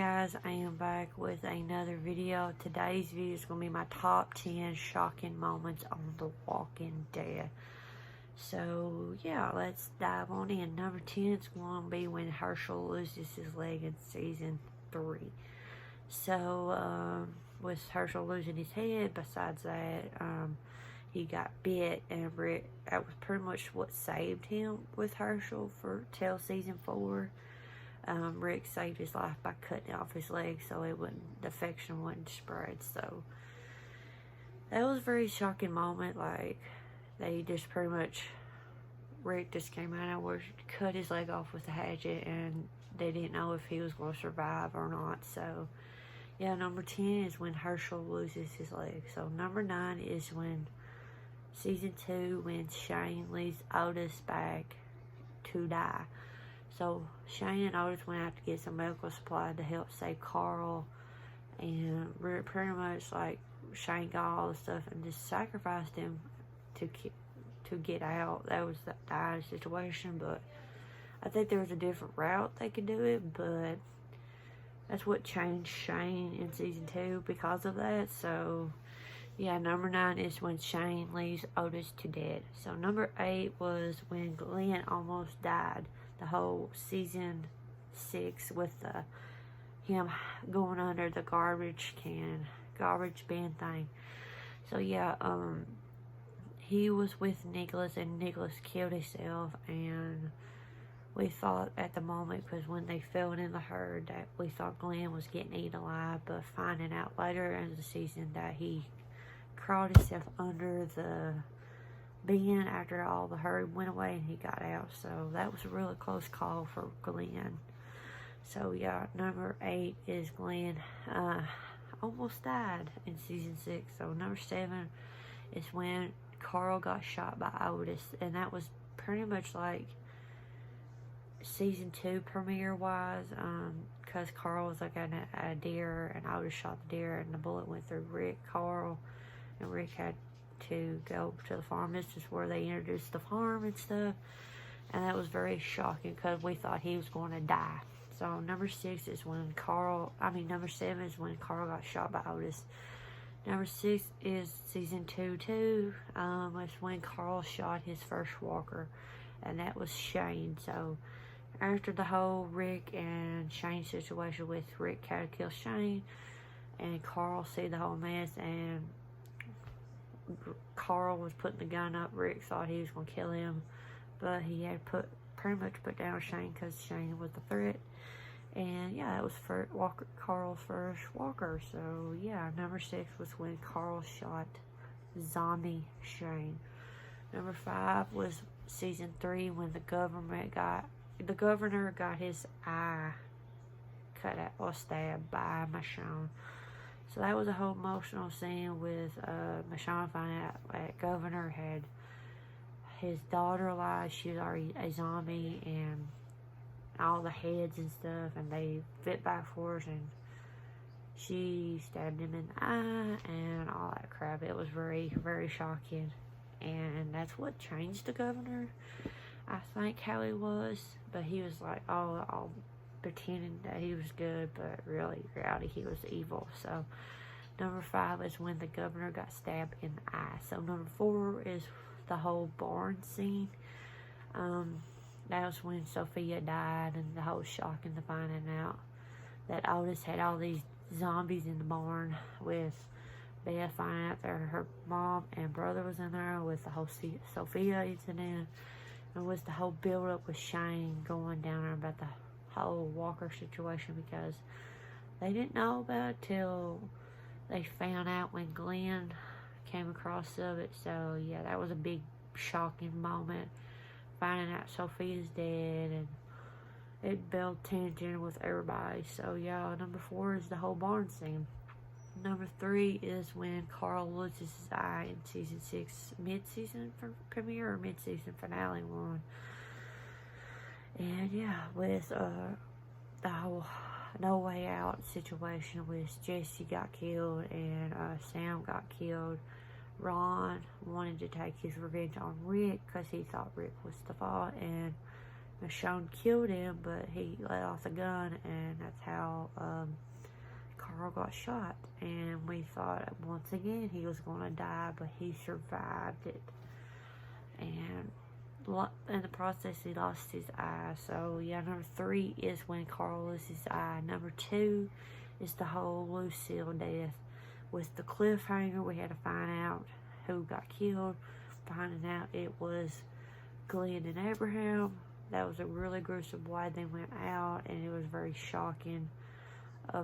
guys, I am back with another video. Today's video is going to be my top 10 shocking moments on The Walking Dead. So yeah, let's dive on in. Number 10 is going to be when Hershel loses his leg in season 3. So with Hershel losing his head, besides that, he got bit, and that was pretty much what saved him with Hershel till season 4. Rick saved his life by cutting off his leg so the infection wouldn't spread. So that was a very shocking moment. Like, they just pretty much, Rick just came out and cut his leg off with a hatchet, and they didn't know if he was going to survive or not. So yeah, number 10 is when Hershel loses his leg. So number 9 is when season 2, when Shane leaves Otis back to die. So Shane and Otis went out to get some medical supply to help save Carl, and pretty much like Shane got all the stuff and just sacrificed him to get out. That was the dire situation, but I think there was a different route they could do it, but that's what changed Shane in season 2 because of that. So yeah, number 9 is when Shane leaves Otis to dead. So number 8 was when Glenn almost died. The whole season 6 with him going under the garbage bin thing. So yeah, he was with Nicholas, and Nicholas killed himself, and we thought at the moment, because when they fell in the herd, that we thought Glenn was getting eaten alive, but finding out later in the season that he crawled himself under the bin after all the herd went away and he got out. So that was a really close call for Glenn. So yeah, number 8 is Glenn almost died in season 6. So number 7 is when Carl got shot by Otis, and that was pretty much like season 2 premiere wise, because Carl was like at a deer, and Otis shot the deer, and the bullet went through Carl, and Rick had to go to the farm. This is where they introduced the farm and stuff, and that was very shocking because we thought he was going to die. So number 6 is when number 7 is when Carl got shot by Otis. Number 6 is season 2 too. It's when Carl shot his first walker, and that was Shane. So after the whole Rick and Shane situation with Rick had to kill Shane, and Carl see the whole mess, and Carl was putting the gun up. Rick thought he was going to kill him, but he had pretty much put down Shane because Shane was the threat. And yeah, that was Carl's first walker. So yeah, number 6 was when Carl shot zombie Shane. Number 5 was season 3 when the governor got his eye cut out or stabbed by Michonne. So that was a whole emotional scene with Michonne finding out that Governor had his daughter alive. She was already a zombie, and all the heads and stuff, and they fit by force, and she stabbed him in the eye and all that crap. It was very, very shocking, and that's what changed the Governor, I think, how he was. But he was like all pretending that he was good, but really, in reality, he was evil. So number 5 is when the Governor got stabbed in the eye. So number 4 is the whole barn scene. That was when Sophia died, and the whole shock in the finding out that Otis had all these zombies in the barn, with Beth finding out that her mom and brother was in there, with the whole Sophia incident, and with the whole build up with Shane going down there about the whole Walker situation, because they didn't know about it till they found out when Glenn came across of it. So yeah, that was a big shocking moment, finding out Sophia's dead, and it built tension with everybody. So yeah, number 4 is the whole barn scene. Number 3 is when Carl loses his eye in season 6 mid-season premiere or mid-season finale one. And yeah, with the whole No Way Out situation with Jesse got killed and Sam got killed, Ron wanted to take his revenge on Rick because he thought Rick was the fault, and Michonne killed him, but he let off the gun, and that's how Carl got shot. And we thought once again he was going to die, but he survived it. And in the process, he lost his eye. So yeah, number 3 is when Carl loses his eye. Number 2 is the whole Lucille death. With the cliffhanger, we had to find out who got killed. Finding out it was Glenn and Abraham. That was a really gruesome way they went out, and it was very shocking,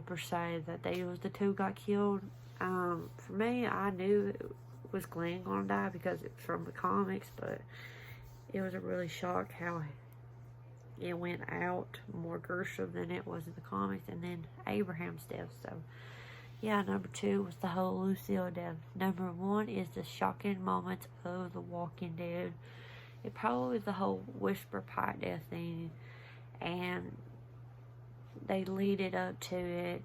per se, that they was the 2 got killed. For me, I knew it was Glenn gonna die because it's from the comics, but it was a really shock how it went out, more gruesome than it was in the comics. And then Abraham's death. So yeah, number 2 was the whole Lucille death. Number 1 is the shocking moments of The Walking Dead. It probably was the whole Whisper Pike death thing, and they lead it up to it.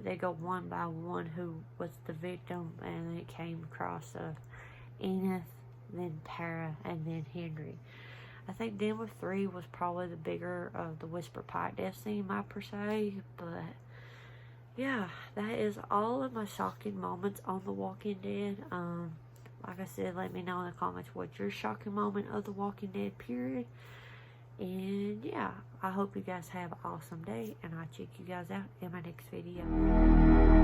They go one by one who was the victim, and it came across Enid, then Tara, and then Henry. I think number 3 was probably the bigger of the Whisper Pike death scene, per se, but yeah, that is all of my shocking moments on The Walking Dead. Like I said, let me know in the comments what's your shocking moment of The Walking Dead, period. And yeah, I hope you guys have an awesome day, and I'll check you guys out in my next video.